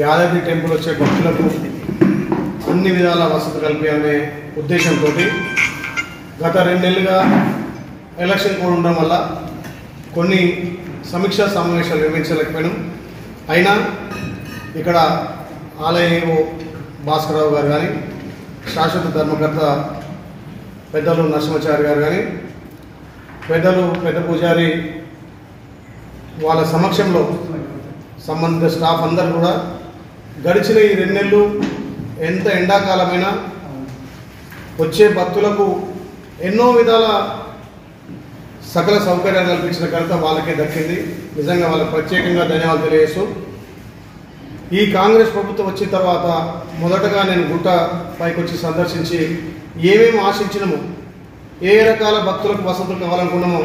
Yadadri temple వచ్చే భక్తులకు అన్ని విధాల వసతి కల్పించాలనే ఉద్దేశంతో గత 2 నెలలుగా ఎలక్షన్ కోడ్ ఉండడం వల్ల కొన్ని సమీక్షా సమావేశాలు నిర్వహించలేకపోయినాం. అయినా ఇక్కడ ఆలయ భాస్కరరావు గారు కానీ, శాశ్వత ధర్మకర్త పెద్దలు నరసింహాచారి గారు కానీ, పెద్ద పూజారి వాళ్ళ సమక్షంలో సంబంధిత స్టాఫ్ అందరూ కూడా గడిచిన ఈ 2 నెలలు ఎంత ఎండాకాలమైనా వచ్చే భక్తులకు ఎన్నో విధాల సకల సౌకర్యాలు కల్పించిన ఘనత వాళ్ళకే దక్కింది. నిజంగా వాళ్ళకి ప్రత్యేకంగా ధన్యవాదాలు తెలియజేస్తూ, ఈ కాంగ్రెస్ ప్రభుత్వం వచ్చిన తర్వాత మొదటగా నేను గుట్ట పైకి వచ్చి సందర్శించి ఏమేమి ఆశించినామో, ఏ రకాల భక్తులకు వసతులు కావాలనుకున్నామో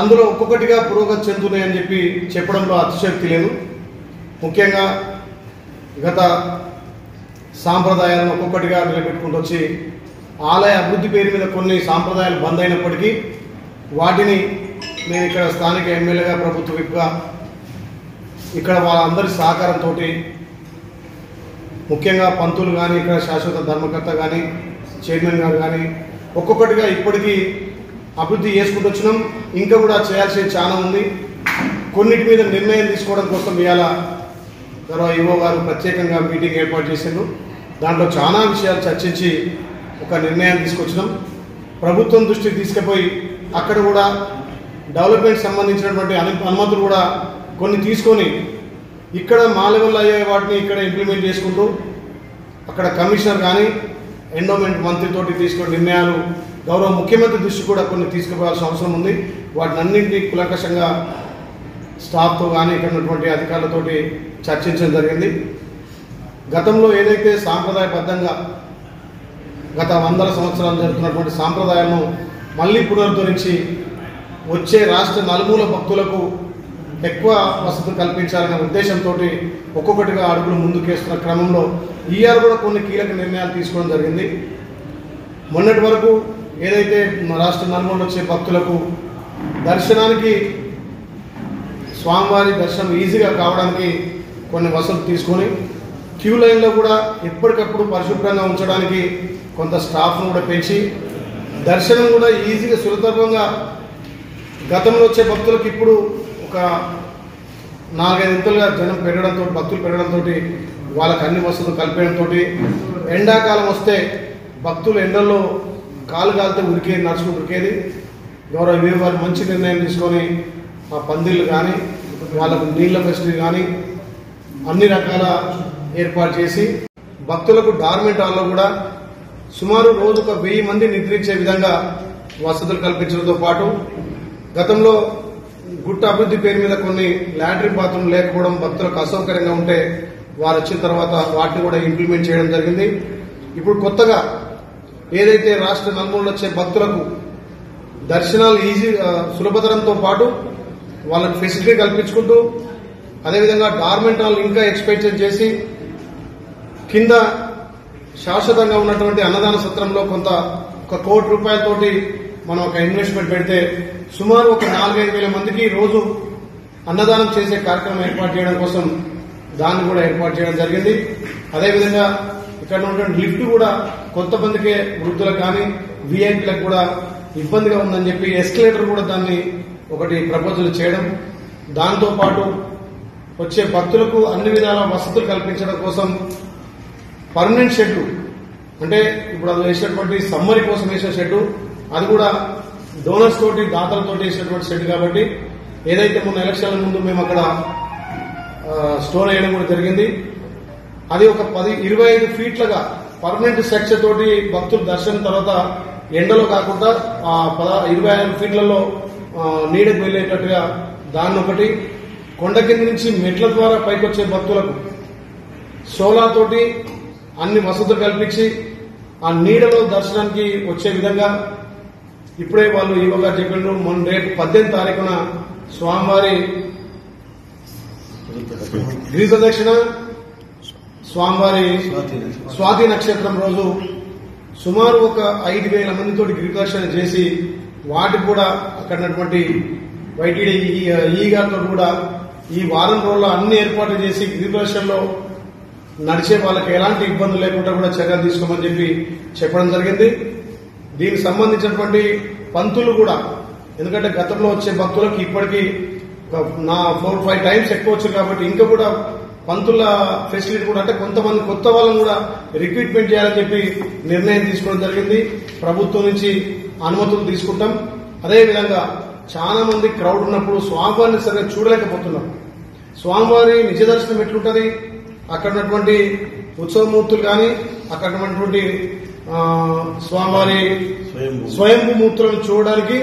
అందులో ఒక్కొక్కటిగా పురోగతి చెందుతున్నాయని చెప్పి చెప్పడంలో అతిశయోక్తి లేదు. ముఖ్యంగా గత సాంప్రదాయాలను ఒక్కొక్కటిగా నిలబెట్టుకుంటూ వచ్చి ఆలయ అభివృద్ధి పేరు మీద కొన్ని సాంప్రదాయాలు బంద్ అయినప్పటికీ వాటిని నేను ఇక్కడ స్థానిక ఎమ్మెల్యేగా, ప్రభుత్వ విప్గా ఇక్కడ వాళ్ళందరి సహకారంతో, ముఖ్యంగా పంతులు కానీ, ఇక్కడ శాశ్వత ధర్మకర్త కానీ, చైర్మన్ గారు కానీ ఒక్కొక్కటిగా ఇప్పటికీ అభివృద్ధి చేసుకుంటూ వచ్చినాం. ఇంకా కూడా చేయాల్సింది చాలా ఉంది. కొన్నిటి మీద నిర్ణయం తీసుకోవడం కోసం ఇవాళ గౌరవ ఈవో గారు ప్రత్యేకంగా మీటింగ్ ఏర్పాటు చేశారు. దాంట్లో చాలా విషయాలు చర్చించి ఒక నిర్ణయం తీసుకొచ్చినాం. ప్రభుత్వం దృష్టికి తీసుకుపోయి అక్కడ కూడా డెవలప్మెంట్ సంబంధించినటువంటి అనుమతులు కూడా కొన్ని తీసుకొని ఇక్కడ మా లెవెల్లో అయ్యే వాటిని ఇక్కడ ఇంప్లిమెంట్ చేసుకుంటూ అక్కడ కమిషనర్ కానీ, ఎండోమెంట్ మంత్రితోటి తీసుకున్న నిర్ణయాలు గౌరవ ముఖ్యమంత్రి దృష్టి కూడా కొన్ని తీసుకుపోవాల్సిన అవసరం ఉంది. వాటిని అన్నింటినీ కులంకషంగా స్టాఫ్తో కానీ ఇక్కడ ఉన్నటువంటి అధికారులతోటి చర్చించడం జరిగింది. గతంలో ఏదైతే సాంప్రదాయబద్ధంగా గత 100 సంవత్సరాలు జరుగుతున్నటువంటి సాంప్రదాయాలను మళ్ళీ పునరుద్ధరించి వచ్చే రాష్ట్ర నలుమూల భక్తులకు ఎక్కువ వసతులు కల్పించాలనే ఉద్దేశంతో ఒక్కొక్కటిగా అడుగులు ముందుకేస్తున్న క్రమంలో ఈఆర్ కూడా కొన్ని కీలక నిర్ణయాలు తీసుకోవడం జరిగింది. మొన్నటి వరకు ఏదైతే రాష్ట్ర నలుమూల వచ్చే భక్తులకు దర్శనానికి, స్వామివారి దర్శనం ఈజీగా కావడానికి కొన్ని వసతులు తీసుకొని క్యూ లైన్లో కూడా ఎప్పటికప్పుడు పరిశుభ్రంగా ఉంచడానికి కొంత స్టాఫ్ను కూడా పెంచి దర్శనం కూడా ఈజీగా సులభంగా గతంలో వచ్చే భక్తులకు ఇప్పుడు ఒక 4-5 ఇంతలుగా జనం పెరగడంతో, భక్తులు పెరగడంతో వాళ్ళకి అన్ని వసతులు కల్పించడంతో ఎండాకాలం వస్తే భక్తులు ఎండల్లో కాలు కాలితే ఉరికేది, నడుచుకుంటూ ఉరికేది. గౌరవ వీరు వారు మంచి నిర్ణయం తీసుకొని ఆ పందిళ్ళు కానీ, వాళ్ళకు నీళ్ళ ఫెసిలిటీ కానీ అన్ని రకాల ఏర్పాటు చేసి భక్తులకు డార్మెంట్ హాల్లో కూడా సుమారు రోజుకు 1000 మంది నిద్రించే విధంగా వసతులు కల్పించడంతో పాటు గతంలో గుట్ట అభివృద్ధి పేరు మీద కొన్ని లాట్రిన్ బాత్రూమ్ లేకపోవడం భక్తులకు అసౌకర్యంగా ఉంటే వారు వచ్చిన తర్వాత వాటిని కూడా ఇంప్లిమెంట్ చేయడం జరిగింది. ఇప్పుడు కొత్తగా ఏదైతే రాష్ట్ర నలుమూలలో వచ్చే భక్తులకు దర్శనాలు సులభతరంతో పాటు వాళ్ళకి ఫెసిలిటీ కల్పించుకుంటూ అదేవిధంగా డార్మెంట్ హాల్ ఇంకా ఎక్స్పెన్షన్ చేసి కింద శాశ్వతంగా ఉన్నటువంటి అన్నదాన సత్రంలో కొంత 1 కోటి రూపాయలతోటి మనం ఒక ఇన్వెస్ట్మెంట్ పెడితే సుమారు ఒక 4-5 వేల మందికి రోజు అన్నదానం చేసే కార్యక్రమం ఏర్పాటు చేయడం కోసం దాన్ని కూడా ఏర్పాటు చేయడం జరిగింది. అదేవిధంగా ఇక్కడ ఉన్నటువంటి లిఫ్ట్ కూడా కొంతమందికే, వృద్ధులకు కానీ విఐపీలకు కూడా ఇబ్బందిగా ఉందని చెప్పి ఎస్కలేటర్ కూడా దాన్ని ఒకటి ప్రపోజల్ చేయడం, దాంతో పాటు వచ్చే భక్తులకు అన్ని విధాల వసతులు కల్పించడం కోసం పర్మనెంట్ షెడ్డు, అంటే ఇప్పుడు అది వేసినటువంటి సమ్మరి కోసం వేసిన షెడ్డు, అది కూడా డోనర్స్ తోటి, దాతలతోటి వేసినటువంటి షెడ్ కాబట్టి ఏదైతే మొన్న ఎలక్షన్ల ముందు మేము అక్కడ స్టోర్ వేయడం కూడా జరిగింది. అది ఒక 25 ఫీట్లుగా పర్మనెంట్ స్ట్రక్చర్ తోటి భక్తులు దర్శనం తర్వాత ఎండలో కాకుండా 25 ఫీట్లలో నీడకు వెళ్లేటట్టుగా దాన్ని ఒకటి, కొండ కింద నుంచి మెట్ల ద్వారా పైకి వచ్చే భక్తులకు సోలార్ తోటి అన్ని వసతులు కల్పించి ఆ నీడలో దర్శనానికి వచ్చే విధంగా ఇప్పుడే వాళ్ళు ఈవో గారు చెప్పినారు. మొన్న రేపు 18 తారీఖున స్వామివారి గిరిప్రదక్షిణ, స్వామివారి స్వాతి నక్షత్రం రోజు సుమారు ఒక 5,000 మందితోటి గిరిప్రదక్షిణ చేసి వాటికి కూడా అక్కడటువంటి వైటీడీ ఈ గారితో కూడా ఈ వారం రోజుల్లో అన్ని ఏర్పాట్లు చేసి గిరిప్రదక్షిణలో నడిచే వాళ్ళకి ఎలాంటి ఇబ్బందులు లేకుండా కూడా చర్యలు తీసుకోమని చెప్పి చెప్పడం జరిగింది. దీనికి సంబంధించినటువంటి పంతులు కూడా, ఎందుకంటే గతంలో వచ్చే భక్తులకు ఇప్పటికీ 4-5 టైమ్స్ ఎక్కువ వచ్చారు కాబట్టి ఇంకా కూడా పంతుల ఫెసిలిటీ కూడా, అంటే కొంతమంది కొత్త వాళ్ళని కూడా రిక్రూట్మెంట్ చేయాలని చెప్పి నిర్ణయం తీసుకోవడం జరిగింది. ప్రభుత్వం నుంచి అనుమతులు తీసుకుంటాం. అదేవిధంగా చాలా మంది క్రౌడ్ ఉన్నప్పుడు స్వామివారిని సరిగ్గా చూడలేకపోతున్నాం. స్వామివారి నిజ దర్శనం ఎట్లుంటది, అక్కడ ఉన్నటువంటి ఉత్సవమూర్తులు కానీ అక్కడ ఉన్నటువంటి స్వామివారి స్వయంభూ మూర్తులను చూడడానికి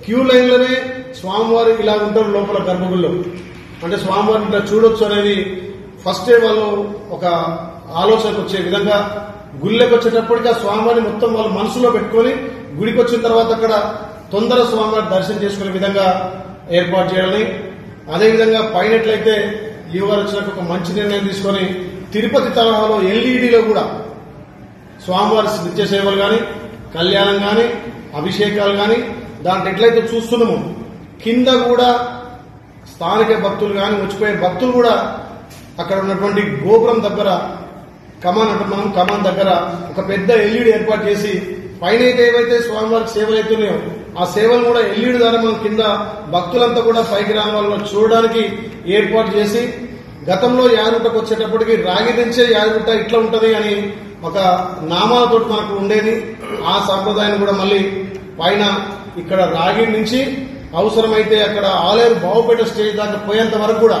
క్యూ లైన్లోనే స్వామివారి ఇలా ఉంటారు లోపల గర్భగుడిలో. అంటే స్వామివారిని ఇట్లా చూడొచ్చు అనేది ఫస్ట్ వాళ్ళు ఒక ఆలోచనకు వచ్చే విధంగా గుళ్ళకి వచ్చేటప్పటికి ఆ స్వామివారిని మొత్తం వాళ్ళు మనసులో పెట్టుకుని గుడికి వచ్చిన తర్వాత అక్కడ తొందర స్వామివారి దర్శనం చేసుకునే విధంగా ఏర్పాటు చేయాలని, అదేవిధంగా పైనట్లయితే యువగారు వచ్చినట్టు ఒక మంచి నిర్ణయం తీసుకుని తిరుపతి తరహాలో ఎల్ఈడిలో కూడా స్వామివారి నిత్య సేవలు కానీ, కళ్యాణం కానీ, అభిషేకాలు కానీ దాంట్లో ఎట్లయితే చూస్తున్నామో కింద కూడా స్థానిక భక్తులు కానీ వచ్చిపోయే భక్తులు కూడా అక్కడ ఉన్నటువంటి గోపురం దగ్గర కమాన్ అంటే మనం కమాన్ దగ్గర ఒక పెద్ద ఎల్ఈడి ఏర్పాటు చేసి పైన ఏవైతే స్వామివారికి సేవలు అవుతున్నాయో ఆ సేవలు కూడా ఎల్ఈడి ద్వారా మనం కింద భక్తులంతా కూడా పైకి రాని వాళ్ళలో చూడడానికి ఏర్పాటు చేసి, గతంలో యాదగుట్టకు వచ్చేటప్పటికి రాగి దించే యాదగుట్ట ఇట్లా ఉంటది అని ఒక నామాలతో మనకు ఉండేది. ఆ సాంప్రదాయాన్ని కూడా మళ్ళీ పైన ఇక్కడ రాగి నుంచి అవసరమైతే అక్కడ ఆలేరు బావుపేట స్టేజ్ దాకా పోయేంత వరకు కూడా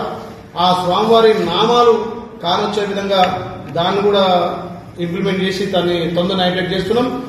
ఆ స్వామివారి నామాలు కానొచ్చే విధంగా దాన్ని కూడా ఇంప్లిమెంట్ చేసి దాన్ని తొందరగా హైలైట్ చేస్తున్నాం.